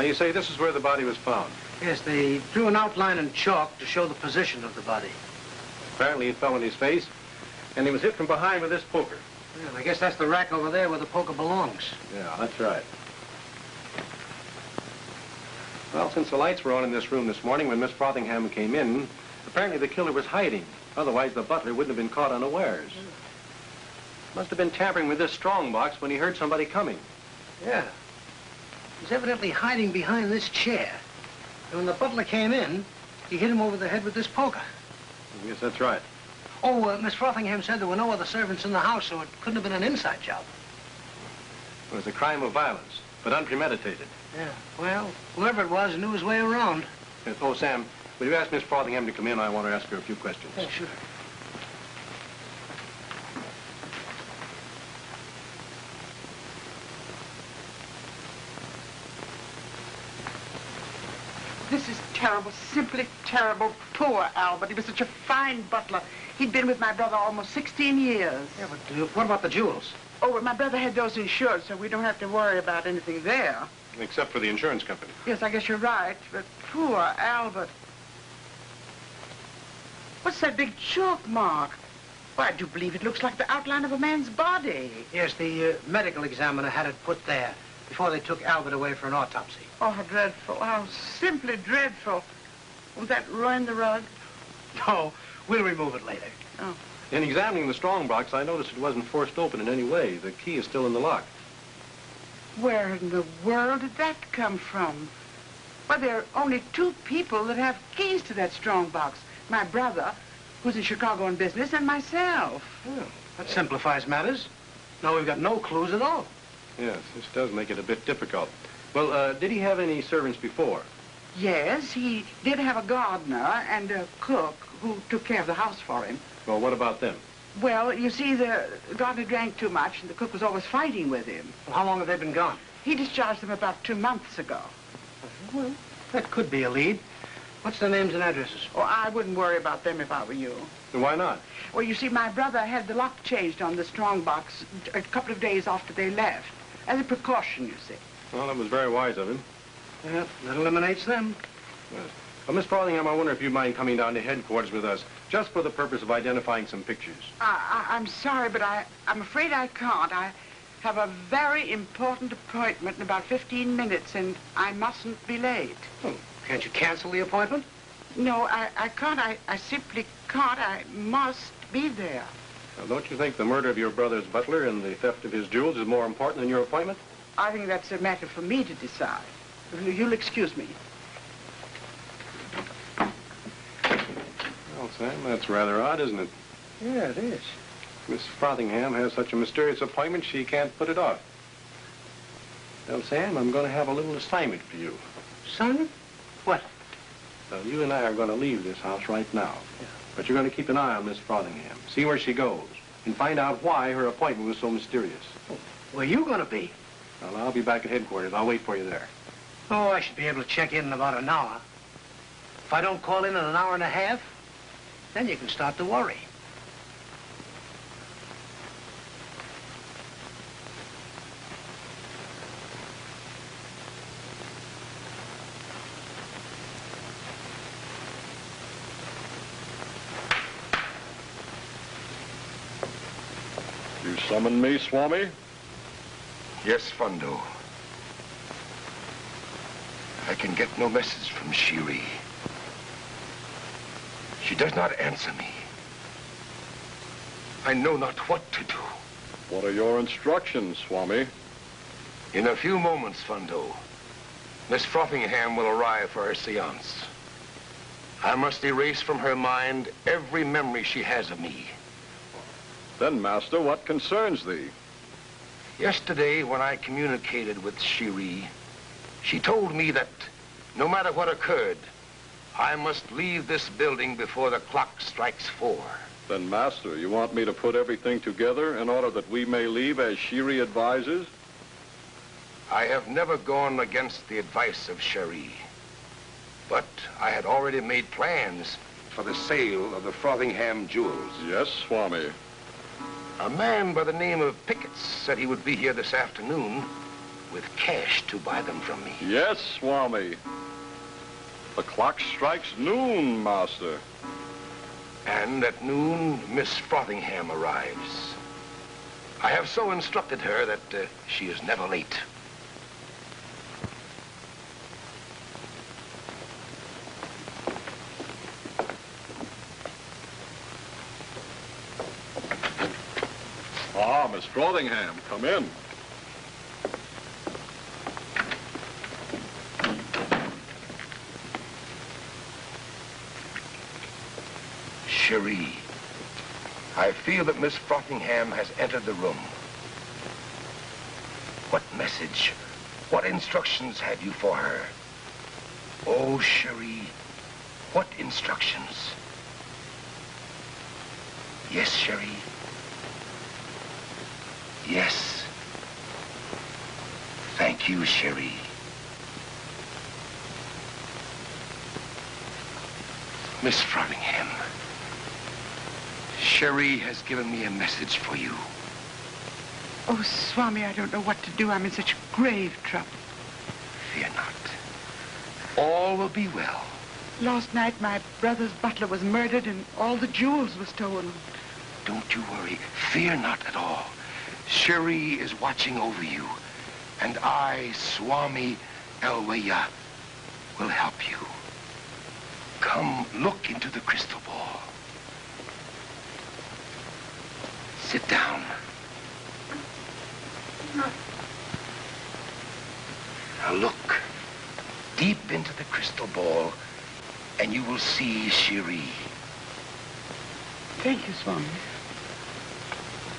you say this is where the body was found? Yes, they drew an outline in chalk to show the position of the body. Apparently it fell on his face, and he was hit from behind with this poker. Well, I guess that's the rack over there where the poker belongs. Yeah, that's right. Well, since the lights were on in this room this morning when Miss Frothingham came in, apparently the killer was hiding. Otherwise, the butler wouldn't have been caught unawares. Must have been tampering with this strongbox when he heard somebody coming. Yeah. He's evidently hiding behind this chair. And when the butler came in, he hit him over the head with this poker. I guess that's right. Oh, Miss Frothingham said there were no other servants in the house, so it couldn't have been an inside job. It was a crime of violence, but unpremeditated. Yeah, well, whoever it was knew his way around. Yes. Oh, Sam, will you ask Miss Frothingham to come in? I want to ask her a few questions. Yeah, sure. This is terrible, simply terrible. Poor Albert. He was such a fine butler. He'd been with my brother almost 16 years. Yeah, but what about the jewels? Oh, well, my brother had those insured, so we don't have to worry about anything there. Except for the insurance company. Yes, I guess you're right, but poor Albert. What's that big chalk mark? Why, I do believe it looks like the outline of a man's body. Yes, the medical examiner had it put there before they took Albert away for an autopsy. Oh, how dreadful. How simply dreadful. Won't that ruin the rug? No, we'll remove it later. Oh. In examining the strongbox, I noticed it wasn't forced open in any way. The key is still in the lock. Where in the world did that come from? Well, there are only two people that have keys to that strongbox. My brother, who's in Chicago on business, and myself. Oh, that simplifies matters. Now we've got no clues at all. Yes, this does make it a bit difficult. Well, did he have any servants before? Yes, he did have a gardener and a cook who took care of the house for him. Well, what about them? Well, you see, the gardener drank too much, and the cook was always fighting with him. Well, how long have they been gone? He discharged them about 2 months ago. Well, that could be a lead. What's their names and addresses? Oh, I wouldn't worry about them if I were you. And why not? Well, you see, my brother had the lock changed on the strongbox a couple of days after they left, as a precaution, you see. Well, that was very wise of him. Yeah, that eliminates them. Yes. Well, Miss Frothingham, I wonder if you'd mind coming down to headquarters with us, just for the purpose of identifying some pictures. I'm sorry, but I'm afraid I can't. I have a very important appointment in about 15 minutes, and I mustn't be late. Oh, can't you cancel the appointment? No, I can't. I simply can't. I must be there. Now, don't you think the murder of your brother's butler and the theft of his jewels is more important than your appointment? I think that's a matter for me to decide. You'll excuse me. Well, Sam, that's rather odd, isn't it? Yeah, it is. Miss Frothingham has such a mysterious appointment, she can't put it off. Well, Sam, I'm going to have a little assignment for you. Son? What? Well, you and I are going to leave this house right now. Yeah. But you're going to keep an eye on Miss Frothingham, see where she goes, and find out why her appointment was so mysterious. Oh, where you going to be? Well, I'll be back at headquarters. I'll wait for you there. Oh, I should be able to check in about an hour. If I don't call in an hour and a half, then you can start to worry. You summoned me, Swami? Yes, Fundo. I can get no message from Shiri. She does not answer me. I know not what to do. What are your instructions, Swami? In a few moments, Fundo, Miss Frothingham will arrive for her seance. I must erase from her mind every memory she has of me. Then, Master, what concerns thee? Yesterday, when I communicated with Shiri, she told me that no matter what occurred, I must leave this building before the clock strikes 4. Then, Master, you want me to put everything together in order that we may leave as Shiri advises? I have never gone against the advice of Shiri, but I had already made plans for the sale of the Frothingham jewels. Yes, Swami. A man by the name of Pickett said he would be here this afternoon, with cash to buy them from me. Yes, Swami. The clock strikes noon, Master. And at noon, Miss Frothingham arrives. I have so instructed her that she is never late. Ah, Miss Frothingham, come in. Cherie, I feel that Miss Frothingham has entered the room. What message, what instructions have you for her? Oh, Cherie, what instructions? Yes, Cherie. Yes. Thank you, Cherie. Miss Frothingham, Cherie has given me a message for you. Oh, Swami, I don't know what to do. I'm in such grave trouble. Fear not. All will be well. Last night, my brother's butler was murdered and all the jewels were stolen. Don't you worry. Fear not at all. Cherie is watching over you, and I, Swami Elwaya, will help you. Come, look into the crystal ball. Sit down. Now look deep into the crystal ball, and you will see Cherie. Thank you, Swami.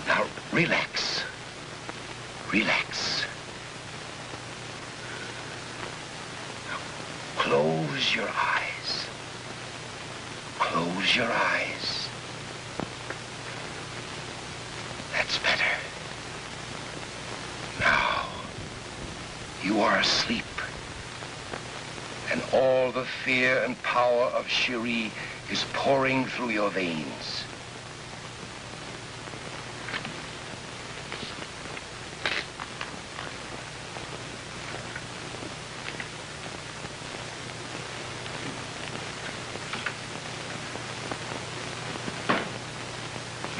Now, relax. Relax. Now, close your eyes. Close your eyes. That's better. Now, you are asleep. And all the fear and power of Cherie is pouring through your veins.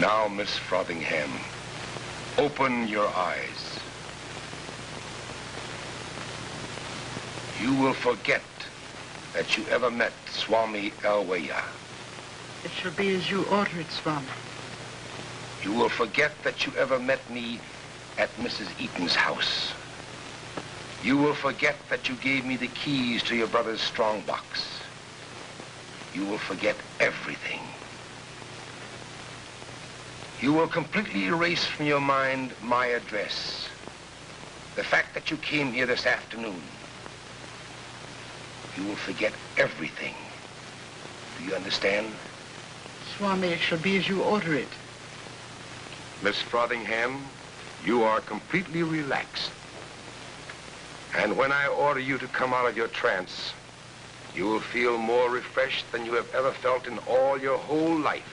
Now, Miss Frothingham, open your eyes. You will forget that you ever met Swami Elwaya. It shall be as you order it, Swami. You will forget that you ever met me at Mrs. Eaton's house. You will forget that you gave me the keys to your brother's strongbox. You will forget everything. You will completely erase from your mind my address. The fact that you came here this afternoon. You will forget everything. Do you understand? Swami, it shall be as you order it. Miss Frothingham, you are completely relaxed. And when I order you to come out of your trance, you will feel more refreshed than you have ever felt in all your whole life.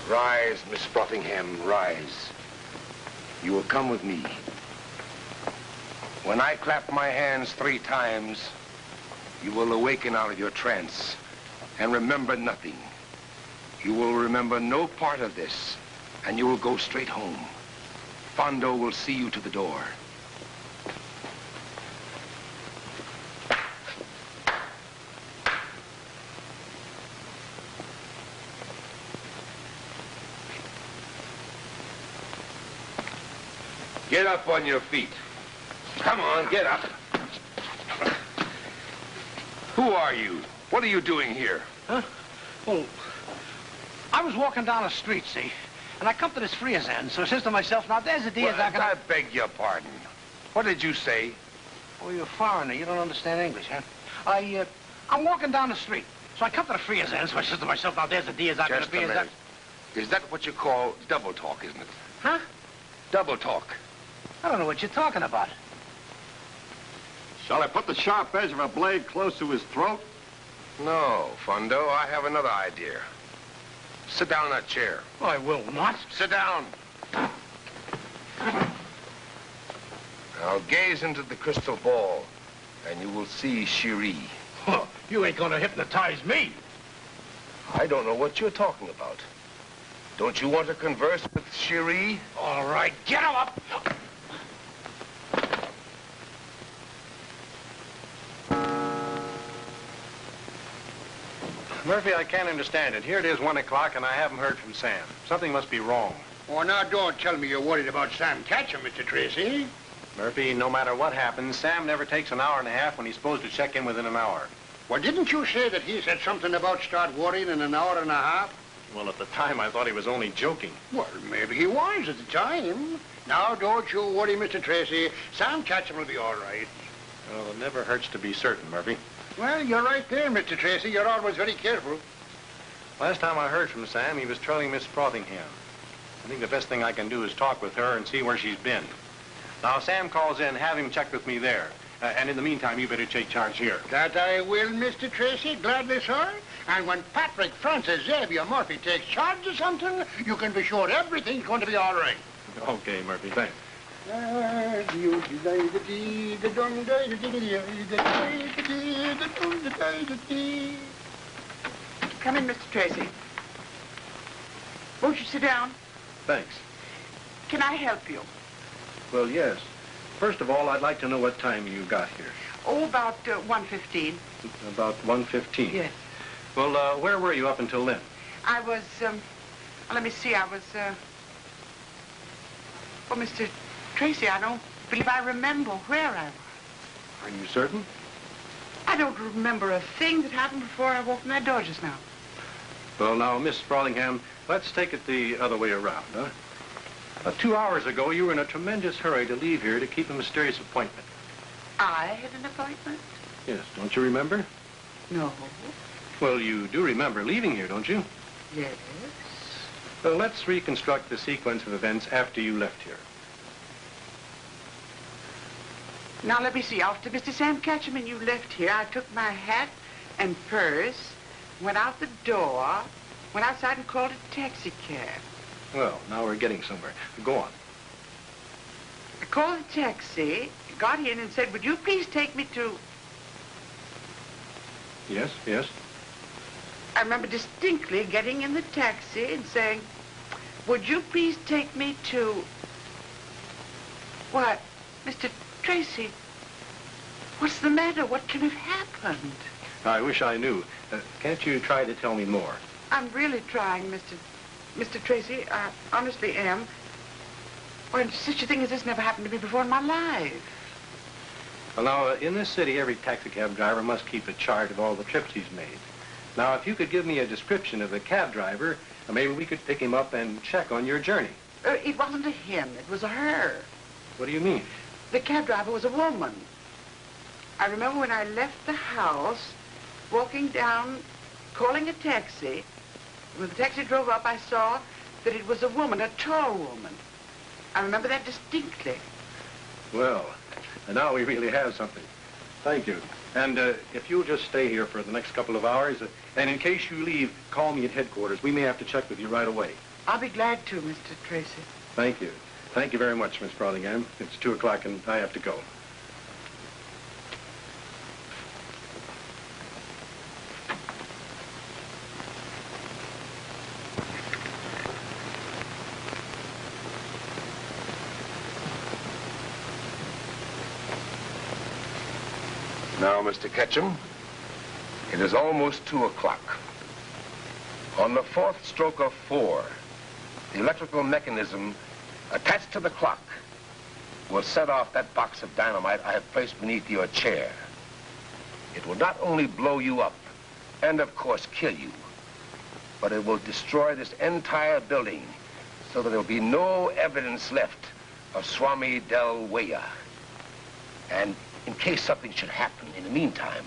Rise, Miss Frothingham, rise. You will come with me. When I clap my hands 3 times, you will awaken out of your trance and remember nothing. You will remember no part of this, and you will go straight home. Fondo will see you to the door. Get up on your feet. Come on, get up. Who are you? What are you doing here? Huh? Well, I was walking down the street, see? And I come to this freer's end, so I says to myself, now there's a deal Well, that I beg your pardon. What did you say? Oh, you're a foreigner. You don't understand English, huh? I'm walking down the street. So I come to the freer's end, so I says to myself, now there's the deers out there. Just a minute. Is that what you call double talk, isn't it? Huh? Double talk. I don't know what you're talking about. Shall I put the sharp edge of a blade close to his throat? No, Fundo, I have another idea. Sit down in that chair. I will not. Sit down. Now gaze into the crystal ball, and you will see Cherie. Oh, you ain't gonna hypnotize me. I don't know what you're talking about. Don't you want to converse with Cherie? All right, get him up. Murphy, I can't understand it. Here it is 1 o'clock, and I haven't heard from Sam. Something must be wrong. Oh, now, don't tell me you're worried about Sam Catcher, Mr. Tracy. Murphy, no matter what happens, Sam never takes an hour and a half when he's supposed to check in within an hour. Well, didn't you say that he said something about start worrying in an hour and a half? Well, at the time, I thought he was only joking. Well, maybe he was at the time. Now, don't you worry, Mr. Tracy. Sam Catcher will be all right. Well, it never hurts to be certain, Murphy. Well, you're right there, Mr. Tracy. You're always very careful. Last time I heard from Sam, he was trailing Miss Frothingham. I think the best thing I can do is talk with her and see where she's been. Now, if Sam calls in, have him check with me there. And in the meantime, you better take charge here. That I will, Mr. Tracy, gladly, sir. And when Patrick Francis Xavier Murphy takes charge of something, you can be sure everything's going to be all right. Okay, Murphy, thanks. Come in, Mr. Tracy. Won't you sit down? Thanks. Can I help you? Well, yes. First of all, I'd like to know what time you got here. Oh, about 1:15. About 1:15? Yes. Well, where were you up until then? I was, let me see, I was, well, Mr. Tracy, I don't believe I remember where I was. Are you certain? I don't remember a thing that happened before I walked in that door just now. Well, now, Miss Frothingham, let's take it the other way around, huh? 2 hours ago, you were in a tremendous hurry to leave here to keep a mysterious appointment. I had an appointment? Yes, don't you remember? No. Well, you do remember leaving here, don't you? Yes. Well, let's reconstruct the sequence of events after you left here. Now, let me see. After Mr. Sam Catcherman, you left here, I took my hat and purse, went out the door, went outside and called a taxi cab. Well, now we're getting somewhere. Go on. I called the taxi, got in and said, would you please take me to... Yes, yes. I remember distinctly getting in the taxi and saying, would you please take me to... What? Mr. Tracy, what's the matter? What can have happened? I wish I knew. Can't you try to tell me more? I'm really trying, Mr. Tracy. I honestly am. Well, such a thing as this never happened to me before in my life. Well, now, in this city, every taxi cab driver must keep a chart of all the trips he's made. Now, if you could give me a description of the cab driver, maybe we could pick him up and check on your journey. It wasn't a him. It was a her. What do you mean? The cab driver was a woman. I remember when I left the house, walking down, calling a taxi. When the taxi drove up, I saw that it was a woman, a tall woman. I remember that distinctly. Well, now we really have something. Thank you. And if you'll just stay here for the next couple of hours, and in case you leave, call me at headquarters. We may have to check with you right away. I'll be glad to, Mr. Tracy. Thank you. Thank you very much, Miss Frothingham. It's 2 o'clock and I have to go. Now, Mr. Ketchum, it is almost 2 o'clock. On the 4th stroke of 4, the electrical mechanism attached to the clock will set off that box of dynamite I have placed beneath your chair. It will not only blow you up and, of course, kill you, but it will destroy this entire building so that there will be no evidence left of Swami Del Weya. And in case something should happen in the meantime,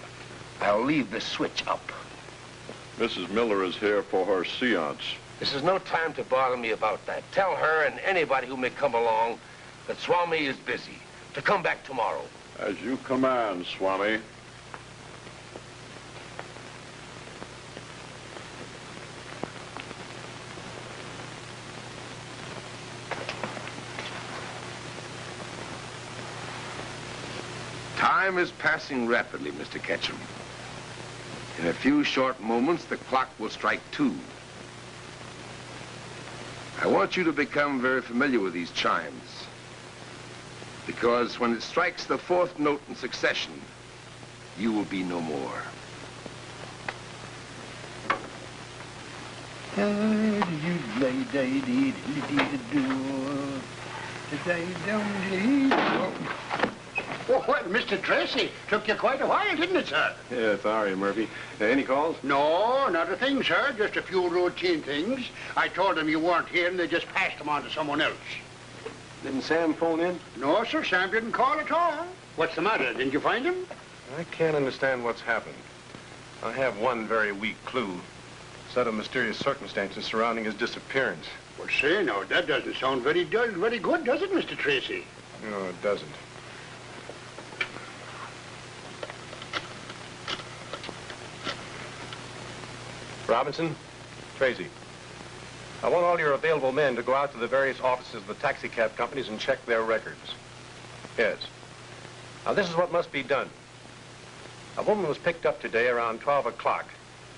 I'll leave this switch up. Mrs. Miller is here for her seance. This is no time to bother me about that. Tell her and anybody who may come along that Swami is busy, to come back tomorrow. As you command, Swami. Time is passing rapidly, Mr. Ketchum. In a few short moments, the clock will strike 2. I want you to become very familiar with these chimes, because when it strikes the 4th note in succession, you will be no more. Oh, well, Mr. Tracy, took you quite a while, didn't it, sir? Yeah, sorry, Murphy. Any calls? No, not a thing, sir. Just a few routine things. I told them you weren't here, and they just passed them on to someone else. Didn't Sam phone in? No, sir, Sam didn't call at all. What's the matter? Didn't you find him? I can't understand what's happened. I have one very weak clue. A set of mysterious circumstances surrounding his disappearance. Well, say, now, that doesn't sound very good, does it, Mr. Tracy? No, it doesn't. Robinson, Tracy, I want all your available men to go out to the various offices of the taxicab companies and check their records. Yes. Now, this is what must be done. A woman was picked up today around 12 o'clock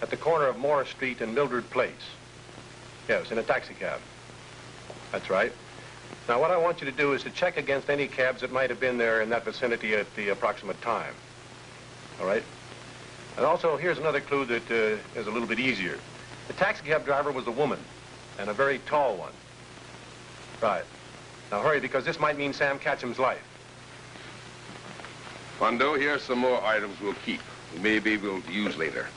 at the corner of Morris Street and Mildred Place. Yes, in a taxicab. That's right. Now, what I want you to do is to check against any cabs that might have been there in that vicinity at the approximate time. All right? And also, here's another clue that is a little bit easier. The taxicab driver was a woman, and a very tall one. Right. Now, hurry, because this might mean Sam Ketchum's life. Fondo, here are some more items we'll keep. Maybe we'll use later.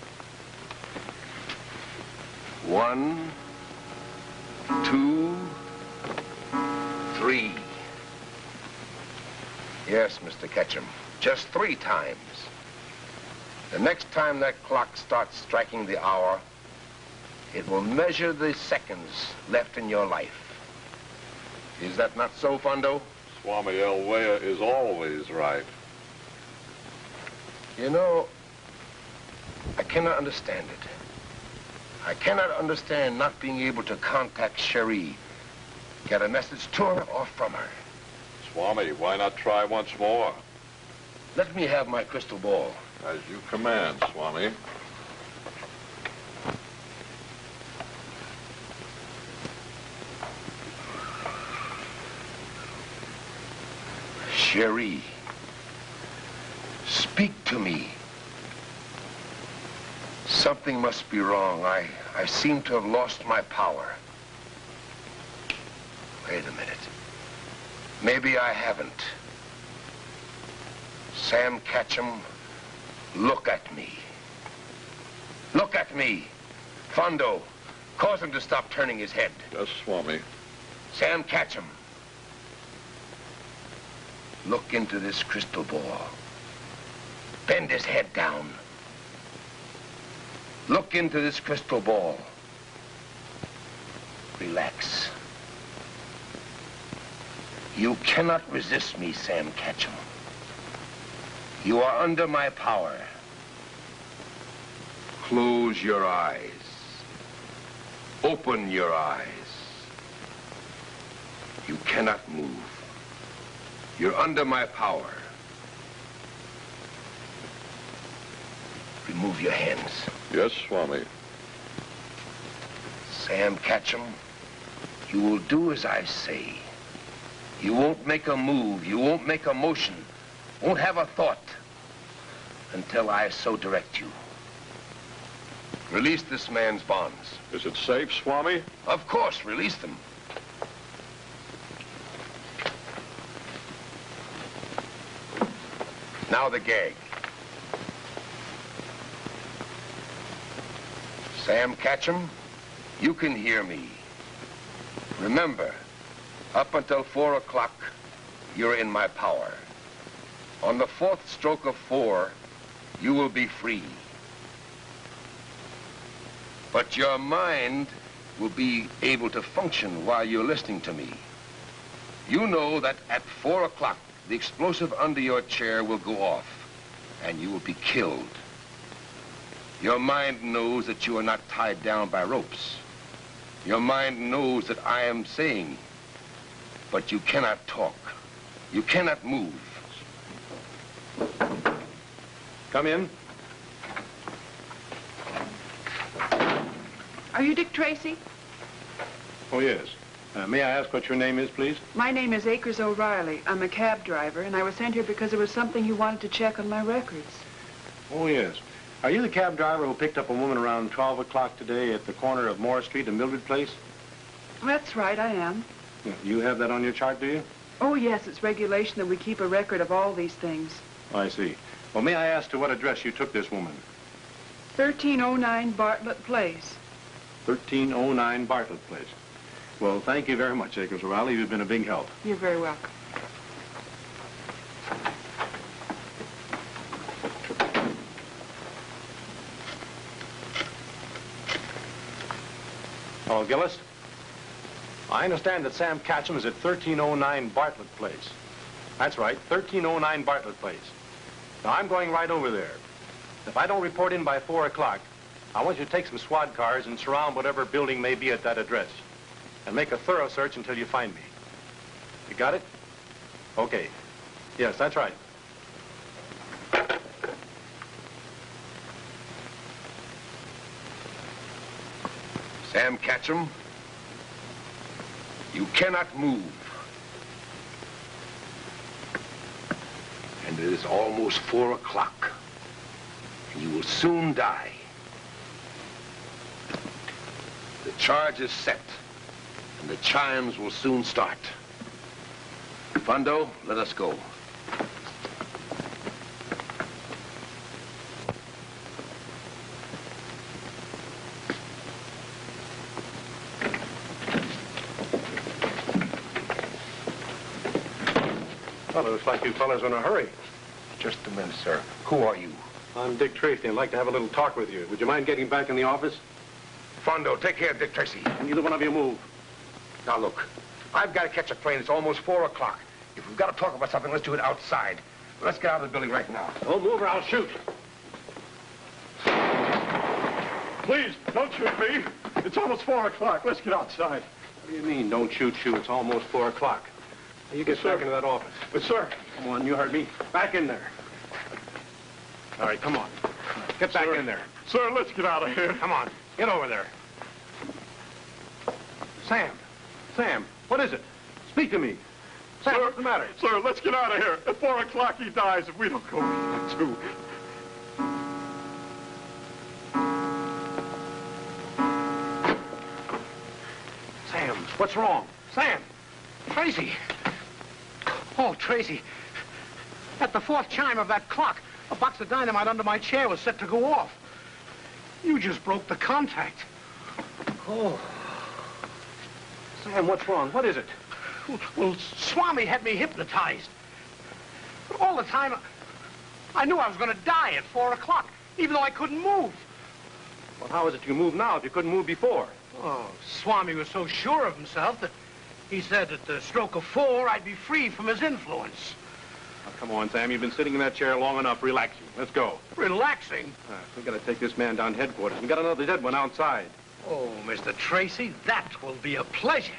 1, 2, 3. Yes, Mr. Ketchum, just 3 times. The next time that clock starts striking the hour, it will measure the seconds left in your life. Is that not so, Fondo? Swami Elwaya is always right. You know, I cannot understand it. I cannot understand not being able to contact Cherie, get a message to her or from her. Swami, why not try once more? Let me have my crystal ball. As you command, Swami. Cherie, speak to me. Something must be wrong. I seem to have lost my power. Wait a minute. Maybe I haven't. Sam Ketchum, look at me. Look at me. Fondo, cause him to stop turning his head. Yes, Swami. Sam Ketchum, look into this crystal ball. Bend his head down. Look into this crystal ball. Relax. You cannot resist me, Sam Ketchum. You are under my power. Close your eyes. Open your eyes. You cannot move. You're under my power. Remove your hands. Yes, Swami. Sam Ketchum, you will do as I say. You won't make a move. You won't make a motion. Won't have a thought until I so direct you. Release this man's bonds. Is it safe, Swami? Of course, release them. Now the gag. Sam Ketchum, you can hear me. Remember, up until 4 o'clock, you're in my power. On the 4th stroke of 4, you will be free. But your mind will be able to function while you're listening to me. You know that at 4 o'clock, the explosive under your chair will go off, and you will be killed. Your mind knows that you are not tied down by ropes. Your mind knows that I am saying, but you cannot talk. You cannot move. Come in. Are you Dick Tracy? Oh, yes. May I ask what your name is, please? My name is Akers O'Reilly. I'm a cab driver, and I was sent here because there was something you wanted to check on my records. Oh, yes. Are you the cab driver who picked up a woman around 12 o'clock today at the corner of Moore Street and Mildred Place? That's right, I am. Yeah, you have that on your chart, do you? Oh, yes, it's regulation that we keep a record of all these things. Oh, I see. Well, may I ask to what address you took this woman? 1309 Bartlett Place. 1309 Bartlett Place. Well, thank you very much, Akers O'Reilly. You've been a big help. You're very welcome. Hello, Gillis. I understand that Sam Catchum is at 1309 Bartlett Place. That's right, 1309 Bartlett Place. Now, I'm going right over there. If I don't report in by 4 o'clock, I want you to take some SWAT cars and surround whatever building may be at that address. And make a thorough search until you find me. You got it? Okay. Yes, that's right. Sam Catchum, you cannot move. And it is almost 4 o'clock. And you will soon die. The charge is set, and the chimes will soon start. Fondo, let us go. Well, it looks like you fellas are in a hurry. Just a minute, sir. Who are you? I'm Dick Tracy. I'd like to have a little talk with you. Would you mind getting back in the office? Fondo, take care of Dick Tracy. Neither one of you move. Now, look, I've got to catch a plane. It's almost 4 o'clock. If we've got to talk about something, let's do it outside. Let's get out of the building right now. Don't move or I'll shoot. Please, don't shoot me. It's almost 4 o'clock. Let's get outside. What do you mean, don't shoot, shoot? It's almost 4 o'clock. Now, you get back into that office. But, sir. Come on, you heard me. Back in there. All right, come on. Get back in there. Sir, let's get out of here. Come on, get over there. Sam, what is it? Speak to me. Sam, what's the matter? Sir, let's get out of here. At 4 o'clock he dies if we don't go too. Sam, what's wrong? Sam! Tracy! Oh, Tracy. At the 4th chime of that clock, a box of dynamite under my chair was set to go off. You just broke the contact. Oh. Sam, what's wrong? What is it? Well, Swami had me hypnotized. But all the time, I knew I was going to die at 4 o'clock, even though I couldn't move. Well, how is it you move now if you couldn't move before? Oh, Swami was so sure of himself that he said at the stroke of 4, I'd be free from his influence. Now, come on, Sam. You've been sitting in that chair long enough. Relaxing. Let's go. Relaxing? We got to take this man down to headquarters. We got another dead one outside. Oh, Mr. Tracy, that will be a pleasure.